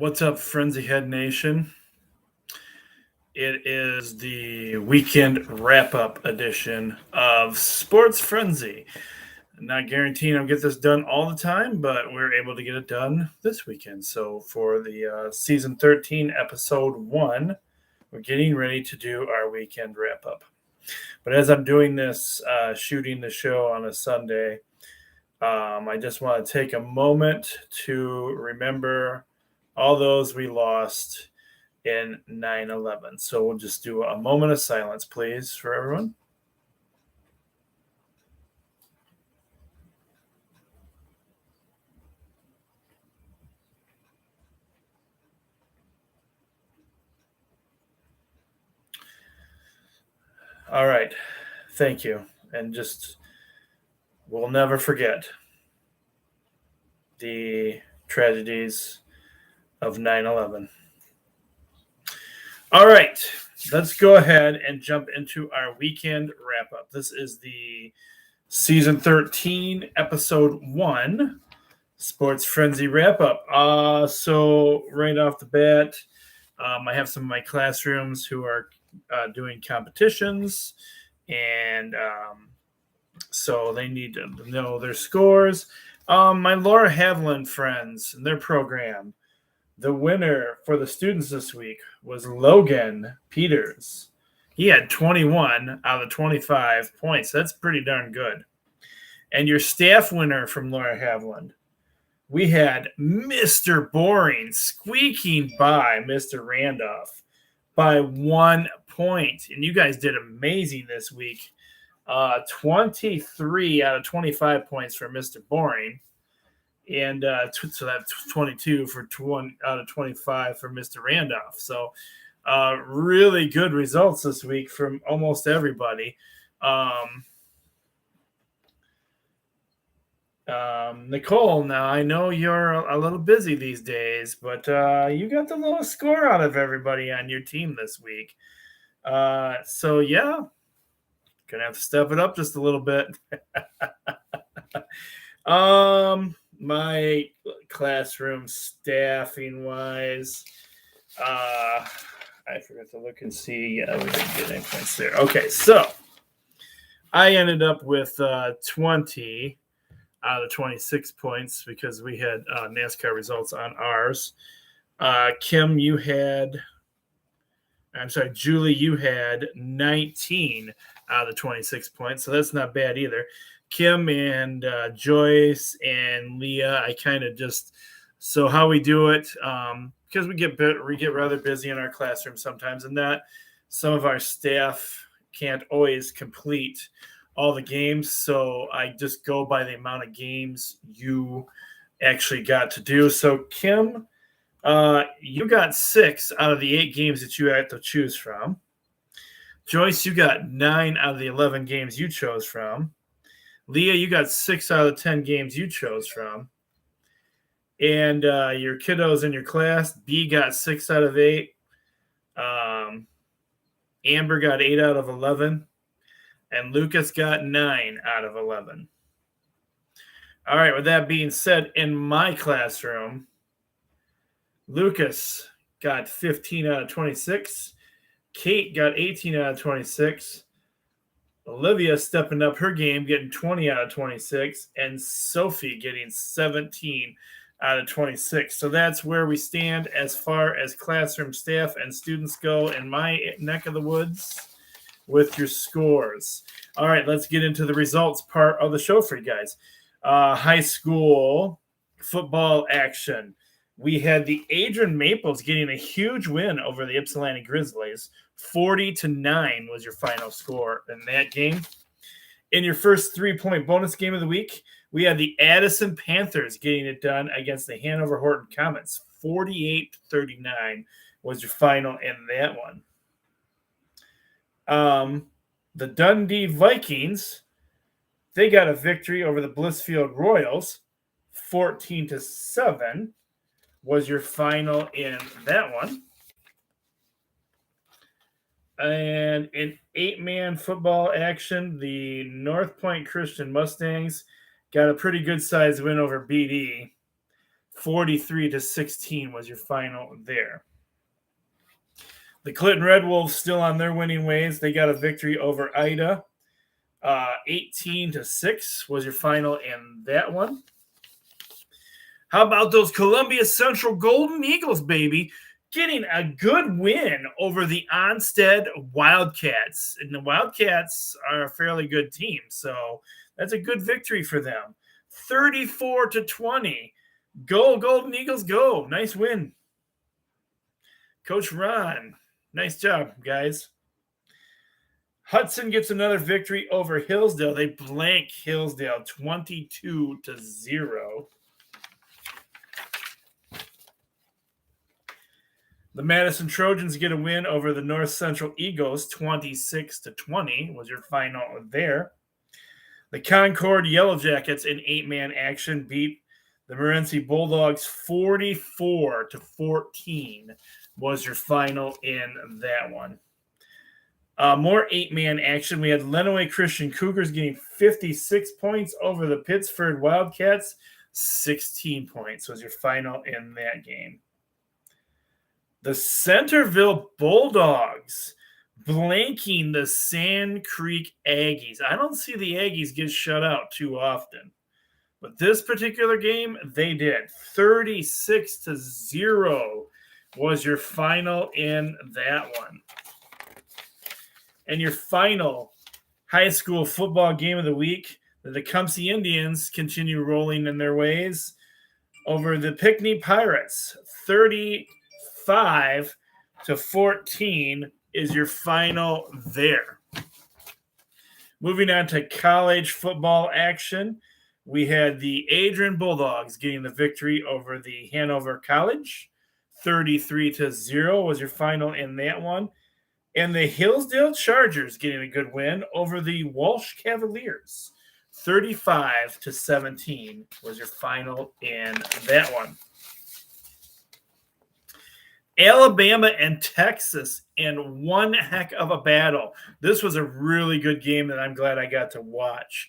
What's up, Frenzy Head Nation? It is the weekend wrap-up edition of Sports Frenzy. Not guaranteeing I'll get this done all the time, but we're able to get it done this weekend. So for the season 13, episode 1, we're getting ready to do our weekend wrap-up. But as I'm doing this, shooting the show on a Sunday, I just want to take a moment to remember all those we lost in 9/11. So we'll just do a moment of silence, please, for everyone. All right. Thank you. And just, we'll never forget the tragedies of 9/11. All right. Let's go ahead and jump into our weekend wrap up. This is the season 13, episode 1, Sports Frenzy wrap up. So, right off the bat, I have some of my classrooms who are doing competitions, and so they need to know their scores. My Laura Haviland friends and their program, the winner for the students this week was Logan Peters. He had 21 out of 25 points. That's pretty darn good. And your staff winner from Laura Haviland, we had Mr. Boring squeaking by Mr. Randolph by 1 point. And you guys did amazing this week. 23 out of 25 points for Mr. Boring. And so that's 22 for 1 out of 25 for Mr. Randolph. So really good results this week from almost everybody. Nicole, now I know you're a little busy these days, but you got the lowest score out of everybody on your team this week. So yeah, gonna have to step it up just a little bit. My classroom staffing wise, I forgot to look and see. Yeah, we didn't get any points there. Okay, so I ended up with 20 out of 26 points because we had NASCAR results on ours. Kim, Julie, you had 19 out of 26 points, so that's not bad either. Kim and Joyce and Leah, I kind of just, so how we do it, because we get rather busy in our classroom sometimes, and that some of our staff can't always complete all the games, so I just go by the amount of games you actually got to do. So Kim, you got 6 out of the 8 games that you had to choose from. Joyce, you got 9 out of the 11 games you chose from. Leah, you got 6 out of 10 games you chose from. And your kiddos in your class, B got 6 out of 8. Amber got 8 out of 11. And Lucas got 9 out of 11. All right, with that being said, in my classroom, Lucas got 15 out of 26. Kate got 18 out of 26. Olivia stepping up her game, getting 20 out of 26. And Sophie getting 17 out of 26. So that's where we stand as far as classroom staff and students go in my neck of the woods with your scores. All right, let's get into the results part of the show for you guys. High school football action. We had the Adrian Maples getting a huge win over the Ypsilanti Grizzlies. 40-9 was your final score in that game. In your first 3-point bonus game of the week, we had the Addison Panthers getting it done against the Hanover Horton Comets. 48-39 was your final in that one. The Dundee Vikings, they got a victory over the Blissfield Royals. 14-7 was your final in that one. And in 8-man football action, the North Point Christian Mustangs got a pretty good size win over BD. 43-16 was your final there. The Clinton Red Wolves still on their winning ways. They got a victory over Ida. 18-6 was your final in that one. How about those Columbia Central Golden Eagles, baby? Getting a good win over the Onstead Wildcats. And the Wildcats are a fairly good team, so that's a good victory for them. 34-20. Go, Golden Eagles, go. Nice win. Coach Ron, nice job, guys. Hudson gets another victory over Hillsdale. They blank Hillsdale 22-0. The Madison Trojans get a win over the North Central Eagles, 26-20 was your final there. The Concord Yellow Jackets in 8-man action beat the Morenci Bulldogs 44-14 was your final in that one. More 8-man action. We had Lenawee Christian Cougars getting 56 points over the Pittsford Wildcats. 16 points was your final in that game. The Centerville Bulldogs blanking the Sand Creek Aggies. I don't see the Aggies get shut out too often. But this particular game, they did. 36-0 was your final in that one. And your final high school football game of the week, the Tecumseh Indians continue rolling in their ways over the Pinckney Pirates. 35-14 is your final there. Moving on to college football action, we had the Adrian Bulldogs getting the victory over the Hanover College. 33-0 was your final in that one. And the Hillsdale Chargers getting a good win over the Walsh Cavaliers. 35-17 was your final in that one. Alabama and Texas in one heck of a battle. This was a really good game that I'm glad I got to watch.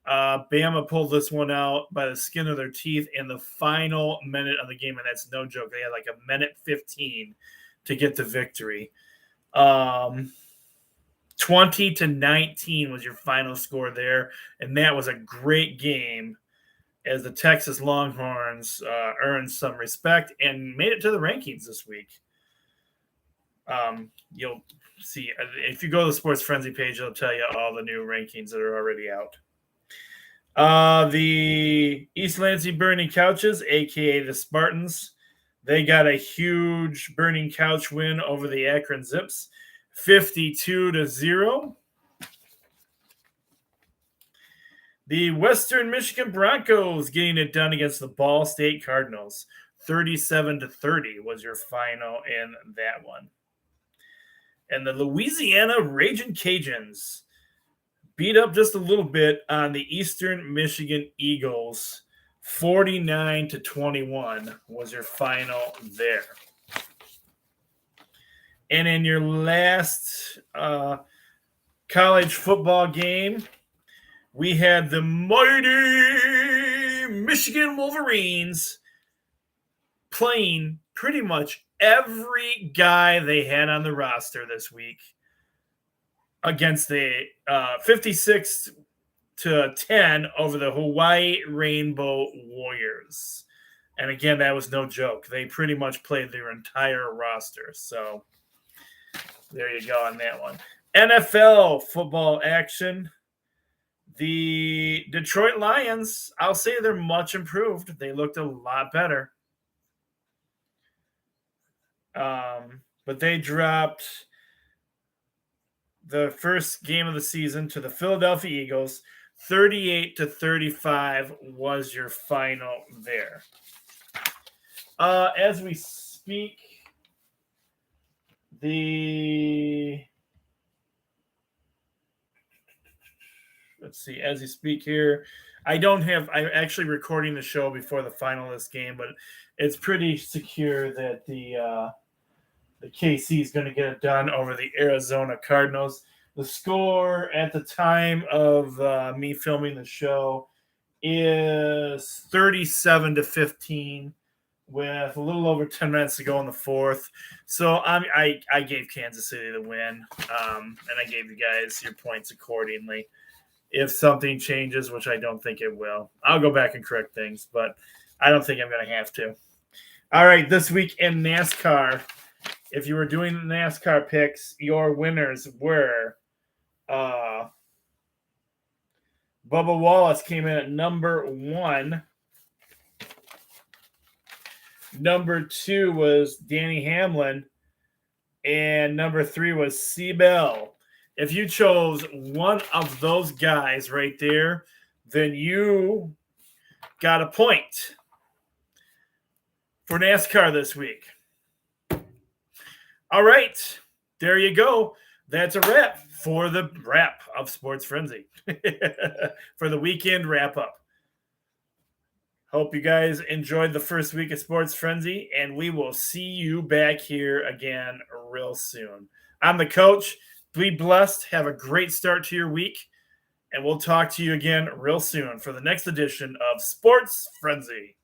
Bama pulled this one out by the skin of their teeth in the final minute of the game, and that's no joke. They had like a minute 15 to get the victory. 20-19 was your final score there, and that was a great game as the Texas Longhorns earned some respect and made it to the rankings this week. You'll see if you go to the Sports Frenzy page, it'll tell you all the new rankings that are already out. The East Lansing Burning Couches, aka the Spartans, they got a huge Burning Couch win over the Akron Zips, 52-0. The Western Michigan Broncos getting it done against the Ball State Cardinals, 37-30 was your final in that one. And the Louisiana Ragin' Cajuns beat up just a little bit on the Eastern Michigan Eagles. 49-21 was your final there. And in your last college football game, we had the mighty Michigan Wolverines playing pretty much every guy they had on the roster this week against the 56-10 over the Hawaii Rainbow Warriors. And again, that was no joke. They pretty much played their entire roster. So there you go on that one. NFL football action. The Detroit Lions, I'll say they're much improved. They looked a lot better. But they dropped the first game of the season to the Philadelphia Eagles. 38-35 was your final there. As we speak, as you speak here, I'm actually recording the show before the final of this game, but it's pretty secure that the KC is going to get it done over the Arizona Cardinals. The score at the time of me filming the show is 37-15 with a little over 10 minutes to go in the fourth. So I gave Kansas City the win, and I gave you guys your points accordingly. If something changes, which I don't think it will, I'll go back and correct things, but I don't think I'm going to have to. All right, this week in NASCAR, if you were doing NASCAR picks, your winners were Bubba Wallace came in at number 1. Number 2 was Danny Hamlin. And number 3 was C-Bell. If you chose one of those guys right there, then you got a point for NASCAR this week. All right, there you go. That's a wrap for the wrap of Sports Frenzy for the weekend wrap up. Hope you guys enjoyed the first week of Sports Frenzy, and we will see you back here again real soon. I'm the coach. Be blessed. Have a great start to your week, and we'll talk to you again real soon for the next edition of Sports Frenzy.